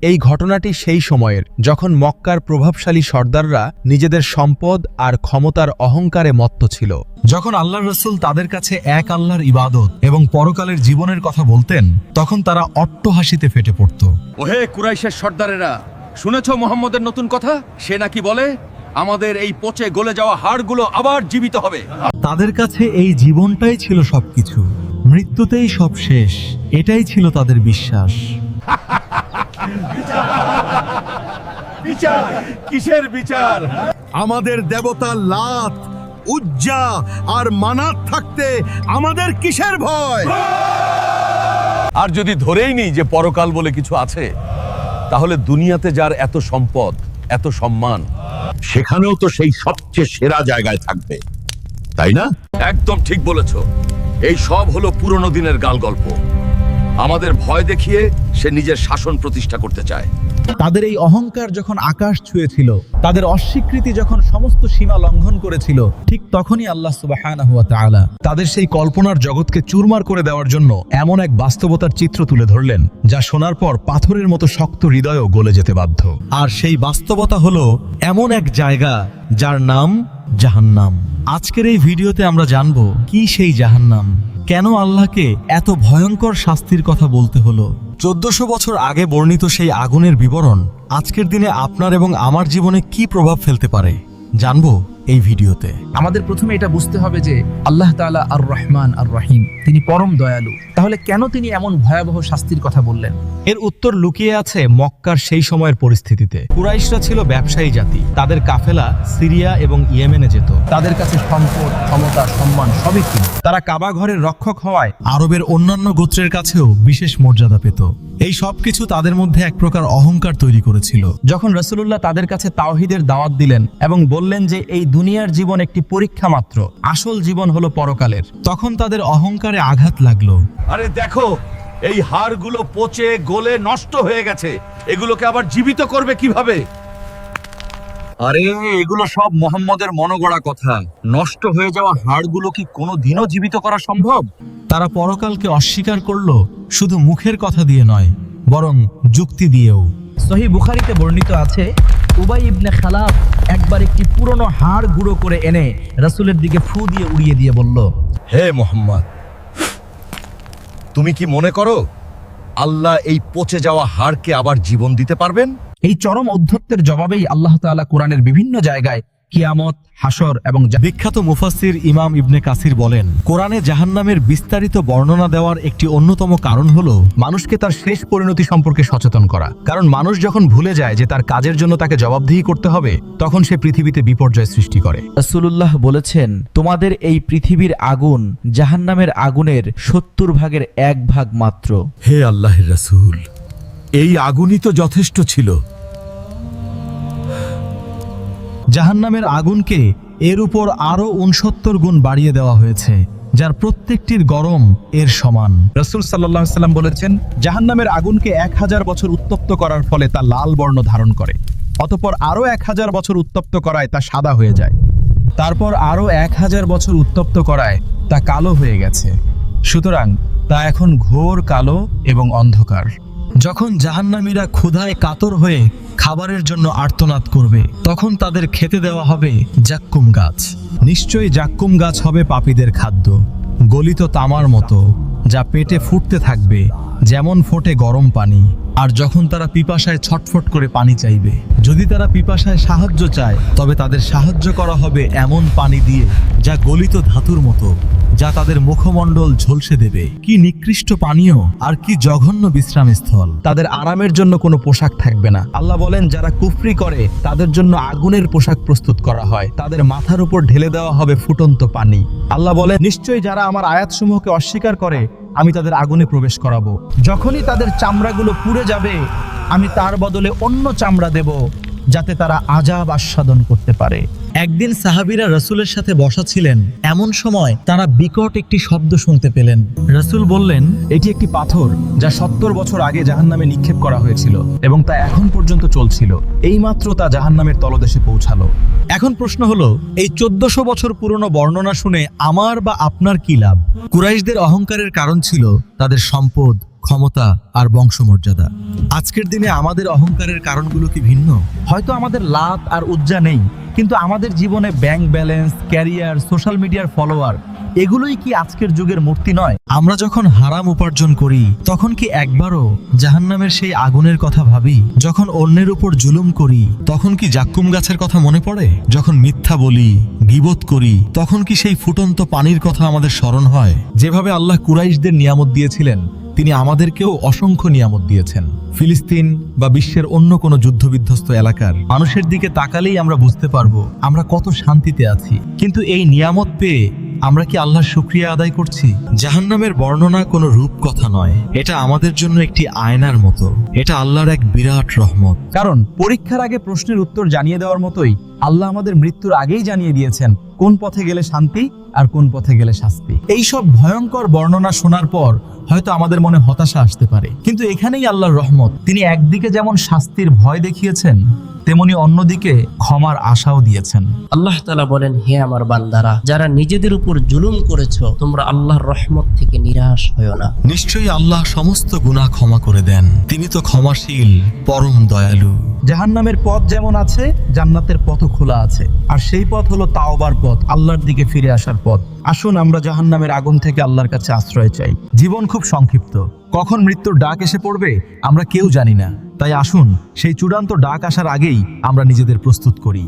এই ঘটনাটি সেই সময়ের যখন মক্কার প্রভাবশালী সর্দাররা নিজেদের সম্পদ আর ক্ষমতার অহংকারে মত্ত ছিল। যখন আল্লাহর রাসূল তাদের কাছে এক আল্লাহর ইবাদত এবং পরকালের জীবনের কথা বলতেন, তখন তারা অট্টহাসিতে ফেটে পড়ত। ওহে কুরাইশের সর্দারেরা, শুনেছো মুহাম্মদের নতুন কথা? সে নাকি বলে আমাদের এই পচে গলে যাওয়া হাড়গুলো আবার জীবিত হবে। তাদের কাছে এই জীবনটাই ছিল সবকিছু, মৃত্যুতেই সব শেষ, এটাই ছিল তাদের বিশ্বাস। বিচার? কিসের বিচার? আমাদের দেবতা লাত, উজ্জা আর মানাত থাকতে আমাদের কিসের ভয়? আর যদি ধরেই নিই যে পরকাল বলে কিছু আছে, তাহলে দুনিয়াতে যার এত সম্পদ, এত সম্মান, সেখানেও তো সেই সবচেয়ে সেরা জায়গায় থাকবে, তাই না? একদম ঠিক বলেছো। এই সব হলো পুরনো দিনের গালগল্প। আমাদের ভয় দেখিয়ে সে নিজের শাসন প্রতিষ্ঠা করতে চায়। তাদের এই অহংকার যখন আকাশ ছুঁয়েছিল, তাদের অস্বীকৃতি যখন সমস্ত সীমা লঙ্ঘন করেছিল, ঠিক তখনই আল্লাহ সুবহানাহু ওয়া তাআলা তাদের সেই কল্পনার জগৎকে চুরমার করে দেওয়ার জন্য এমন এক বাস্তবতার চিত্র তুলে ধরলেন, যা শোনার পর পাথরের মতো শক্ত হৃদয়ও গলে যেতে বাধ্য। আর সেই বাস্তবতা হলো এমন এক জায়গা যার নাম জাহান্নাম। আজকের এই ভিডিওতে আমরা জানব কি সেই জাহান্নাম, কেন আল্লাহকে এত ভয়ঙ্কর শাস্তির কথা বলতে হলো। 1400 বছর আগে বর্ণিত সেই আগুনের বিবরণ আজকের দিনে আপনার এবং আমার জীবনে কি প্রভাব ফেলতে পারে, জানবো এই ভিডিওতে। আমাদের প্রথমে এটা বুঝতে হবে যে আল্লাহ তাআলা আর রহমান আর রহিম, তিনি পরম দয়ালু। তাহলে কেন তিনি এমন ভয়াবহ শাস্তির কথা বললেন? এর উত্তর লুকিয়ে আছে মক্কার সেই সময়ের পরিস্থিতিতে। কুরাইশরা ছিল ব্যবসায়ী জাতি, তাদের কাফেলা সিরিয়া এবং ইয়েমেনে যেত। তাদের কাছে সম্পদ, ক্ষমতা, সম্মান সবই ছিল। তারা কাবা ঘরের রক্ষক হওয়ায় আরবের অন্যান্য গোত্রের কাছেও বিশেষ মর্যাদা পেত। এই সবকিছু তাদের মধ্যে এক প্রকার অহংকার তৈরি করেছিল। যখন রাসূলুল্লাহ তাদের কাছে তাওহীদের দাওয়াত দিলেন এবং বললেন যে এই দুনিয়ার জীবন একটি পরীক্ষা মাত্র, আসল জীবন হলো পরকালের, তখন তাদের অহংকারে আঘাত লাগলো। আরে দেখো, এই হাড়গুলো পচে গলে নষ্ট হয়ে গেছে, এগুলোকে আবার জীবিত করবে কিভাবে? আরে এগুলো সব মুহাম্মদের মনগড়া কথা। নষ্ট হয়ে যাওয়া হাড়গুলো কি কোনোদিনও জীবিত করা সম্ভব? তারা পরকালকে অস্বীকার করলো, শুধু মুখের কথা দিয়ে নয়, বরং যুক্তি দিয়েও। সহিহ বুখারীতে বর্ণিত আছে, উবাই ইবনে খালাফ একবার একটি পুরনো হাড় গুঁড়ো করে এনে রাসূলের দিকে ফু দিয়ে উড়িয়ে দিয়ে বলল, হে মুহাম্মদ, তুমি কি মনে করো আল্লাহ এই পচে যাওয়া হাড়কে আবার জীবন দিতে পারবেন? এই চরম অধ্যত্বের জবাবেই আল্লাহ তাআলা কোরআনের বিভিন্ন জায়গায় কিয়ামত, হাসর এবং বিখ্যাত মুফাসসির ইমাম ইবনে কাসির বলেন, কোরআনে জাহান্নামের বিস্তারিত বর্ণনা দেওয়ার একটি অন্যতম কারণ হলো মানুষকে তার শেষ পরিণতি সম্পর্কে সচেতন করা। কারণ মানুষ যখন ভুলে যায় যে তার কাজের জন্য তাকে জবাবদিহি করতে হবে, তখন সে পৃথিবীতে বিপর্যয় সৃষ্টি করে। রাসূলুল্লাহ বলেছেন, তোমাদের এই পৃথিবীর আগুন জাহান্নামের আগুনের 70 ভাগের 1 ভাগ মাত্র। হে আল্লাহর রাসূল, এই আগুনই তো যথেষ্ট ছিল। জাহান্নামের আগুনকে এর উপর আরো 69 গুণ বাড়িয়ে দেওয়া হয়েছে, যার প্রত্যেকটির গরম এর সমান। রাসূল সাল্লাল্লাহু আলাইহি সাল্লাম বলেছেন, জাহান্নামের আগুনকে 1000 বছর উত্তপ্ত করার ফলে তা লাল বর্ণ ধারণ করে, অতঃপর আরো 1000 বছর উত্তপ্ত করায় তা সাদা হয়ে যায়, তারপর আরো 1000 বছর উত্তপ্ত করায় তা কালো হয়ে গেছে। সুতরাং তা এখন ঘোর কালো এবং অন্ধকার। যখন জাহান্নামীরা ক্ষুধায় কাতর হয়ে খাবারের জন্য আর্তনাদ করবে, তখন তাদের খেতে দেওয়া হবে জাক্কুম গাছ। নিশ্চয়ই জাক্কুম গাছ হবে পাপীদের খাদ্য, গলিত তামার মতো, যা পেটে ফুটতে থাকবে যেমন ফোটে গরম পানি। আর যখন তারা পিপাসায় ছটফট করে পানি চাইবে, যদি তারা পিপাসায় সাহায্য চায়, তবে তাদের সাহায্য করা হবে এমন পানি দিয়ে যা গলিত ধাতুর মতো, যা তাদের মুখমণ্ডল ঝলসে দেবে। কি নিকৃষ্ট পানীয় আর কি জঘন্য বিশ্রামস্থল! তাদের আরামের জন্য কোনো পোশাক থাকবে না। আল্লাহ বলেন, যারা কুফরি করে তাদের জন্য আগুনের পোশাক প্রস্তুত করা হয়, তাদের মাথার উপর ঢেলে দেওয়া হবে ফুটন্ত পানি। আল্লাহ বলেন, নিশ্চয়ই যারা আমার আয়াতসমূহকে অস্বীকার করে আমি তাদের আগুনে প্রবেশ করাবো। যখনই তাদের চামড়াগুলো পুড়ে যাবে, আমি তার বদলে অন্য চামড়া দেব, যাতে তারা আযাব আস্বাদন করতে পারে। একদিন সাহাবীরা রাসূলের সাথে বসা ছিলেন, এমন সময় তারা বিকট একটি শব্দ শুনতে পেলেন। রাসূল বললেন, এটি একটি পাথর যা 70 বছর আগে জাহান্নামে নিক্ষেপ করা হয়েছিল এবং তা এখন পর্যন্ত চলছিল। এইমাত্র তা জাহান্নামের তলদেশে পৌঁছালো। এখন প্রশ্ন হলো, এই 1400 বছর পুরনো বর্ণনা শুনে আমার বা আপনার কি লাভ? কুরাইশদের অহংকারের কারণ ছিল তাদের সম্পদ, ক্ষমতা আর বংশমর্যাদা। আজকের দিনে আমাদের অহংকারের কারণগুলো কি ভিন্ন? হয়তো আমাদের লাত আর উজ্জা নেই, কিন্তু আমাদের জীবনে ব্যাংক ব্যালেন্স, ক্যারিয়ার, সোশ্যাল মিডিয়ার ফলোয়ার, এগুলোই কি আজকের যুগের মূর্তি নয়? আমরা যখন হারাম উপার্জন করি তখন কি একবারও জাহান্নামের সেই আগুনের কথা ভাবি? যখন অন্যের উপর জুলুম করি তখন কি জাক্কুম গাছের কথা মনে পড়ে? যখন মিথ্যা বলি, গীবত করি, তখন কি সেই ফুটন্ত পানির কথা আমাদের স্মরণ হয়? যেভাবে আল্লাহ কুরাইশদের নিয়ামত দিয়েছিলেন, তিনি আমাদেরকেও অসংখ্য নিয়ামত দিয়েছেন। ফিলিস্তিন বা বিশ্বের অন্য কোনো যুদ্ধবিধ্বস্ত এলাকার মানুষের দিকে তাকালেই আমরা বুঝতে পারবো আমরা কত শান্তিতে আছি। কিন্তু এই নিয়ামত পেয়ে আমরা কি আল্লাহর শুকরিয়া আদায় করছি? জাহান্নামের বর্ণনা কোনো রূপকথা নয়, এটা আমাদের জন্য একটি আয়নার মতো। এটা আল্লাহর এক বিরাট রহমত। কারণ পরীক্ষার আগে প্রশ্নের উত্তর জানিয়ে দেওয়ার মতোই আল্লাহ আমাদের মৃত্যুর আগেই জানিয়ে দিয়েছেন কোন পথে গেলে শান্তি আর কোন পথে গেলে শাস্তি। এই সব ভয়ঙ্কর বর্ণনা শোনার পর হয়তো আমাদের মনে হতাশা আসতে পারে, কিন্তু এখানেই আল্লাহর রহমত। তিনি একদিকে যেমন শাস্তির ভয় দেখিয়েছেন, তেমনি অন্যদিকে ক্ষমার আশাও দিয়েছেন। আল্লাহ তাআলা বলেন, হে আমার বান্দারা, যারা নিজেদের উপর জুলুম করেছো, তোমরা আল্লাহর রহমত থেকে নিরাশ হয়ো না। নিশ্চয়ই আল্লাহ সমস্ত গুনাহ ক্ষমা করে দেন, তিনি তো ক্ষমাশীল, পরম দয়ালু। জাহান্নামের পথ যেমন আছে, জান্নাতের পথও খোলা আছে, আর সেই পথ হলো তাওবার পথ, আল্লাহর দিকে ফিরে আসার পথ। আসুন আমরা জাহান্নামের আগুন থেকে আল্লাহর কাছে আশ্রয় চাই। জীবন খুব সংক্ষিপ্ত, কখন মৃত্যুর ডাক এসে পড়বে আমরা কেউ জানি না। তাই আসুন সেই চূড়ান্ত ডাক আসার আগেই আমরা নিজেদের প্রস্তুত করি।